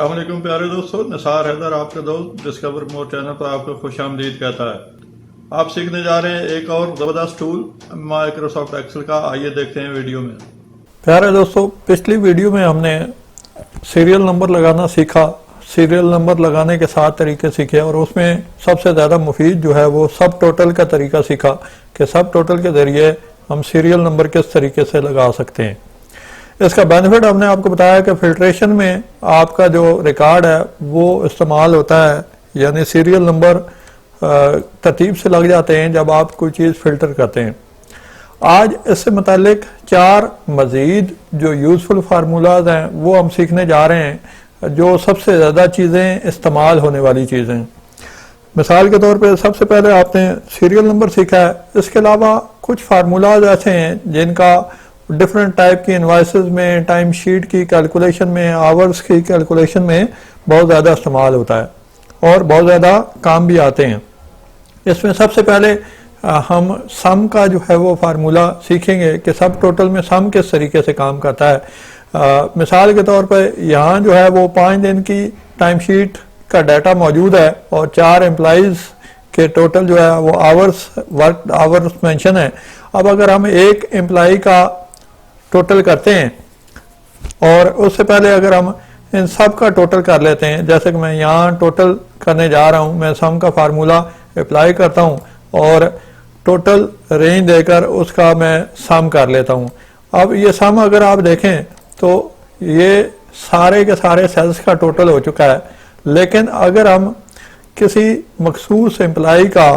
अस्सलाम वालेकुम प्यारे दोस्तों, निसार हैदर आपका दोस्त डिस्कवर मोर चैनल पर आपको खुशामदीद कहता है। आप सीखने जा रहे हैं एक और ज़बरदस्त टूल माइक्रोसॉफ्ट एक्सेल का। आइए देखते हैं वीडियो में। प्यारे दोस्तों, पिछली वीडियो में हमने सीरियल नंबर लगाना सीखा। सीरियल नंबर लगाने के 7 तरीके सीखे और उसमें सबसे ज़्यादा मुफीद जो है वो सब टोटल का तरीका सीखा कि सब टोटल के ज़रिए हम सीरियल नंबर किस तरीके से लगा सकते हैं। इसका बेनिफिट हमने आपको बताया कि फिल्ट्रेशन में आपका जो रिकॉर्ड है वो इस्तेमाल होता है, यानी सीरियल नंबर तरतीब से लग जाते हैं जब आप कोई चीज़ फ़िल्टर करते हैं। आज इससे मुतालिक 4 मज़ीद जो यूज़फुल फार्मूलाज हैं वो हम सीखने जा रहे हैं, जो सबसे ज़्यादा चीज़ें इस्तेमाल होने वाली चीज़ें। मिसाल के तौर पे सबसे पहले आपने सीरियल नंबर सीखा है। इसके अलावा कुछ फार्मूलाज ऐसे हैं जिनका डिफरेंट टाइप की इनवाइसेस में, टाइम शीट की कैलकुलेशन में, आवर्स की कैलकुलेशन में बहुत ज़्यादा इस्तेमाल होता है और बहुत ज़्यादा काम भी आते हैं। इसमें सबसे पहले हम सम का जो है वो फार्मूला सीखेंगे कि सब टोटल में सम किस तरीके से काम करता है। मिसाल के तौर पर यहाँ जो है वो 5 दिन की टाइम शीट का डाटा मौजूद है और 4 एम्प्लॉइज़ के टोटल जो है वो आवर्स, वर्क आवर्स मेंशन है। अब अगर हम एक एम्प्लॉई का टोटल करते हैं और उससे पहले अगर हम इन सब का टोटल कर लेते हैं, जैसे कि मैं यहाँ टोटल करने जा रहा हूँ, मैं सम का फार्मूला अप्लाई करता हूँ और टोटल रेंज देकर उसका मैं सम कर लेता हूँ। अब ये सम अगर आप देखें तो ये सारे के सारे सेल्स का टोटल हो चुका है। लेकिन अगर हम किसी मखसूस एम्प्लॉई का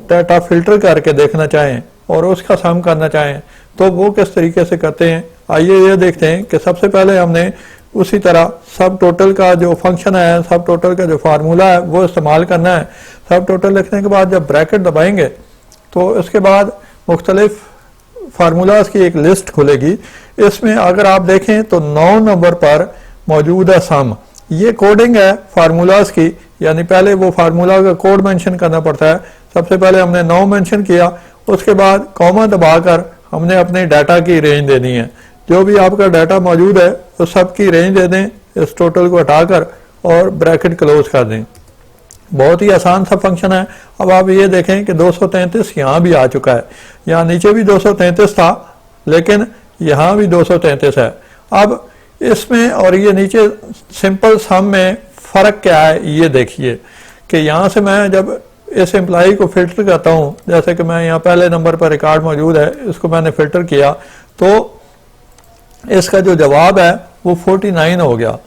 डाटा फिल्टर करके देखना चाहें और उसका सम करना चाहें तो वो किस तरीके से करते हैं, आइए ये देखते हैं कि सबसे पहले हमने उसी तरह सब टोटल का जो फंक्शन है, सब टोटल का जो फार्मूला है वो इस्तेमाल करना है। सब टोटल लिखने के बाद जब ब्रैकेट दबाएंगे तो इसके बाद मुख्तलिफ फार्मूलाज की एक लिस्ट खुलेगी। इसमें अगर आप देखें तो 9 नंबर पर मौजूद है सम। ये कोडिंग है फार्मूलाज की, यानी पहले वो फार्मूला का कोड मेंशन करना पड़ता है। सबसे पहले हमने 9 मेंशन किया, उसके बाद कॉमा दबाकर हमने अपने डाटा की रेंज देनी है। जो भी आपका डाटा मौजूद है तो सब की रेंज दे दें, इस टोटल को हटाकर और ब्रैकेट क्लोज कर दें। बहुत ही आसान सा फंक्शन है। अब आप ये देखें कि 233 यहाँ भी आ चुका है, यहाँ नीचे भी 233 था लेकिन यहाँ भी 233 है। अब इसमें और ये नीचे सिंपल सम में फ़र्क क्या है ये देखिए कि यहाँ से मैं जब इस एम्प्लॉई को फिल्टर करता हूँ, जैसे कि मैं यहाँ पहले नंबर पर रिकॉर्ड मौजूद है, इसको मैंने फिल्टर किया तो इसका जो जवाब है वो 49 हो गया।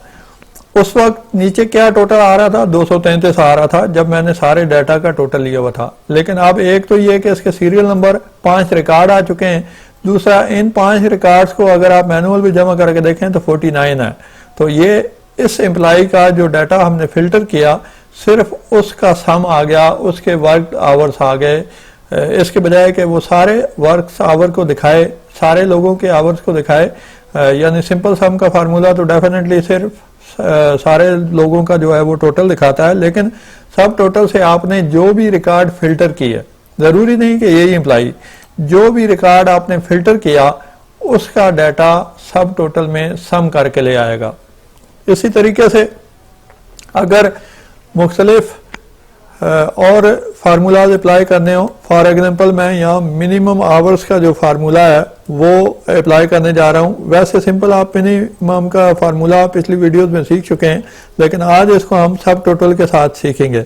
उस वक्त नीचे क्या टोटल आ रहा था, 233 आ रहा था जब मैंने सारे डाटा का टोटल लिया हुआ था। लेकिन अब एक तो ये कि इसके सीरियल नंबर 5 रिकॉर्ड आ चुके हैं, दूसरा इन 5 रिकॉर्ड्स को अगर आप मैनुअल भी जमा करके देखें तो 49 है। तो ये इस एम्प्लॉई का जो डाटा हमने फिल्टर किया सिर्फ उसका सम आ गया, उसके वर्क आवर्स आ गए, इसके बजाय कि वो सारे वर्क आवर को दिखाए, सारे लोगों के आवर्स को दिखाए। यानी सिंपल सम का फार्मूला तो डेफिनेटली सिर्फ सारे लोगों का जो है वो टोटल दिखाता है, लेकिन सब टोटल से आपने जो भी रिकॉर्ड फिल्टर किए, ज़रूरी नहीं कि यही एम्प्लॉई, जो भी रिकॉर्ड आपने फिल्टर किया उसका डाटा सब टोटल में सम करके ले आएगा। इसी तरीके से अगर मुख्तलिफ और फार्मूलाज अप्लाई करने हो, फॉर एग्जांपल मैं यहाँ मिनिमम आवर्स का जो फार्मूला है वो अप्लाई करने जा रहा हूँ। वैसे सिंपल आप मिनिमम का फार्मूला पिछली वीडियोस में सीख चुके हैं, लेकिन आज इसको हम सब टोटल के साथ सीखेंगे।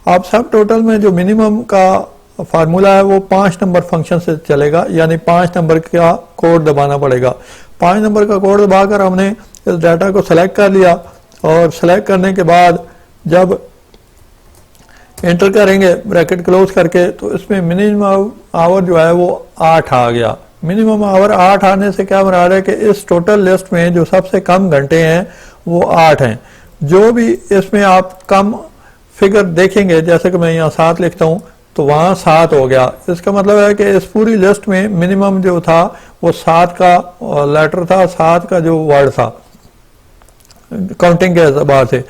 आप सब टोटल में जो मिनिमम का फार्मूला है वो 5 नंबर फंक्शन से चलेगा, यानी 5 नंबर का कोड दबाना पड़ेगा। 5 नंबर का कोड दबाकर हमने इस डाटा को सेलेक्ट कर लिया और सेलेक्ट करने के बाद जब एंटर करेंगे ब्रैकेट क्लोज करके तो इसमें मिनिमम आवर जो है वो 8 आ गया। मिनिमम आवर 8 आने से क्या मुराद है कि इस टोटल लिस्ट में जो सबसे कम घंटे हैं वो 8 हैं। जो भी इसमें आप कम फिगर देखेंगे, जैसे कि मैं यहाँ 7 लिखता हूँ तो वहाँ 7 हो गया। इसका मतलब है कि इस पूरी लिस्ट में मिनिमम जो था वो 7 का लेटर था, 7 का जो वर्ड था काउंटिंग के एतबार से।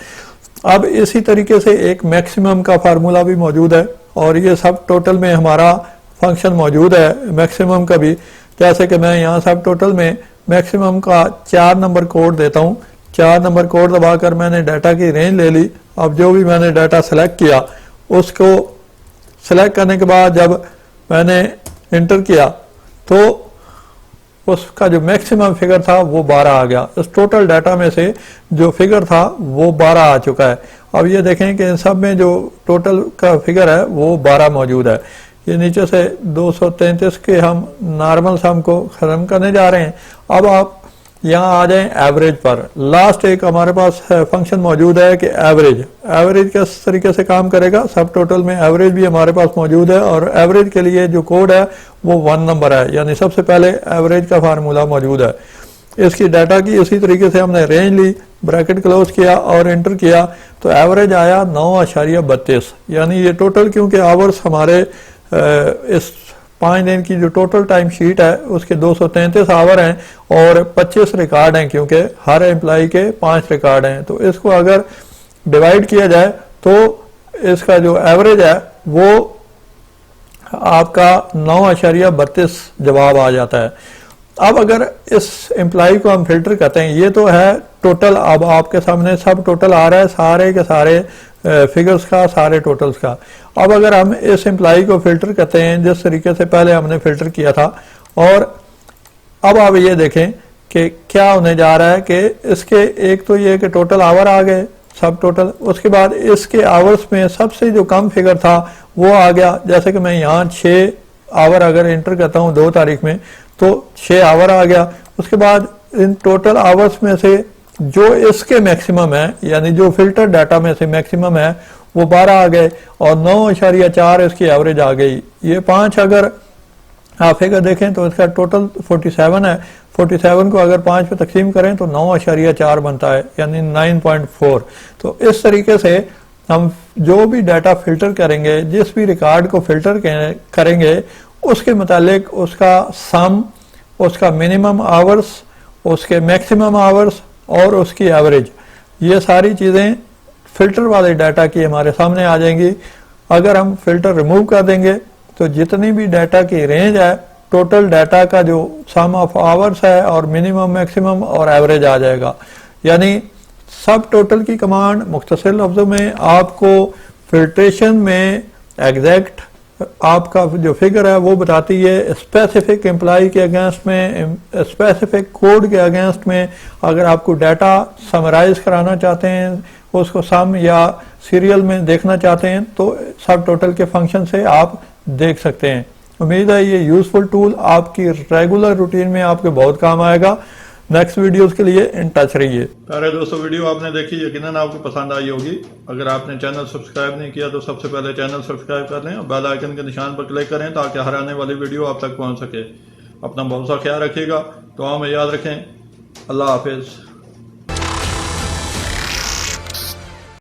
अब इसी तरीके से एक मैक्सिमम का फार्मूला भी मौजूद है और ये सब टोटल में हमारा फंक्शन मौजूद है मैक्सिमम का भी। जैसे कि मैं यहाँ सब टोटल में मैक्सिमम का 4 नंबर कोड देता हूँ। 4 नंबर कोड दबाकर मैंने डाटा की रेंज ले ली। अब जो भी मैंने डाटा सेलेक्ट किया उसको सेलेक्ट करने के बाद जब मैंने इंटर किया तो उसका जो मैक्सिमम फिगर था वो 12 आ गया। इस टोटल डाटा में से जो फिगर था वो 12 आ चुका है। अब ये देखें कि इन सब में जो टोटल का फिगर है वो 12 मौजूद है। ये नीचे से 233 के हम नॉर्मल सम को खत्म करने जा रहे हैं। अब आप यहाँ आ जाएं एवरेज पर। लास्ट एक हमारे पास फंक्शन मौजूद है कि एवरेज किस तरीके से काम करेगा। सब टोटल में एवरेज भी हमारे पास मौजूद है और एवरेज के लिए जो कोड है वो 1 नंबर है, यानी सबसे पहले एवरेज का फार्मूला मौजूद है। इसकी डाटा की इसी तरीके से हमने रेंज ली, ब्रैकेट क्लोज किया और एंटर किया तो एवरेज आया 9.32, यानी ये टोटल, क्योंकि आवर्स हमारे इस 5 दिन की जो टोटल टाइम शीट है उसके 233 आवर हैं और 25 रिकॉर्ड हैं, क्योंकि हर एम्प्लॉय के 5 रिकॉर्ड हैं। तो इसको अगर डिवाइड किया जाए तो इसका जो एवरेज है वो आपका 9.32 जवाब आ जाता है। अब अगर इस एम्प्लॉय को हम फिल्टर करते हैं, ये तो है टोटल, अब आपके सामने सब टोटल आ रहा है सारे के सारे फिगर्स का, सारे टोटल्स का। अब अगर हम इस एम्प्लॉय को फिल्टर करते हैं जिस तरीके से पहले हमने फिल्टर किया था, और अब आप ये देखें कि क्या होने जा रहा है कि इसके एक तो ये कि टोटल आवर आ गए सब टोटल, उसके बाद इसके आवर्स में सबसे जो कम फिगर था वो आ गया। जैसे कि मैं यहाँ 6 आवर अगर एंटर करता हूँ 2 तारीख में तो 6 आवर आ गया। उसके बाद इन टोटल आवर्स में से जो इसके मैक्सिमम है, यानी जो फिल्टर डाटा में से मैक्सिमम है वो 12 आ गए और 9.4 इसकी एवरेज आ गई। ये 5 अगर आप फिगर देखें तो इसका टोटल 47 है। 47 को अगर 5 पे तकसीम करें तो 9.4 बनता है, यानी 9.4। तो इस तरीके से हम जो भी डाटा फिल्टर करेंगे, जिस भी रिकॉर्ड को फिल्टर करेंगे उसके मुतालिक उसका सम, उसका मिनिमम आवर्स, उसके मैक्सिमम आवर्स और उसकी एवरेज, ये सारी चीज़ें फिल्टर वाले डाटा की हमारे सामने आ जाएंगी। अगर हम फिल्टर रिमूव कर देंगे तो जितनी भी डाटा की रेंज है, टोटल डाटा का जो सम ऑफ आवर्स है और मिनिमम, मैक्सिमम और एवरेज आ जाएगा। यानी सब टोटल की कमांड मुख्तसर लफ्ज़ों में आपको फिल्ट्रेशन में एग्जैक्ट आपका जो फिगर है वो बताती है। स्पेसिफिक एम्प्लॉय के अगेंस्ट में, स्पेसिफिक कोड के अगेंस्ट में अगर आपको डाटा समराइज कराना चाहते हैं, उसको सम या सीरियल में देखना चाहते हैं तो सब टोटल के फंक्शन से आप देख सकते हैं। उम्मीद है ये यूजफुल टूल आपकी रेगुलर रूटीन में आपके बहुत काम आएगा। नेक्स्ट वीडियोस के लिए इन टच रहिए। प्यारे दोस्तों, वीडियो आपने देखी, यकीनन आपको पसंद आई होगी। अगर आपने चैनल सब्सक्राइब नहीं किया तो सबसे पहले चैनल सब्सक्राइब कर लें और बेल आइकन के निशान पर क्लिक करें ताकि हर आने वाली वीडियो आप तक पहुंच सके। अपना बहुत सा ख्याल रखिएगा, दुआ में याद रखें। अल्लाह हाफिज।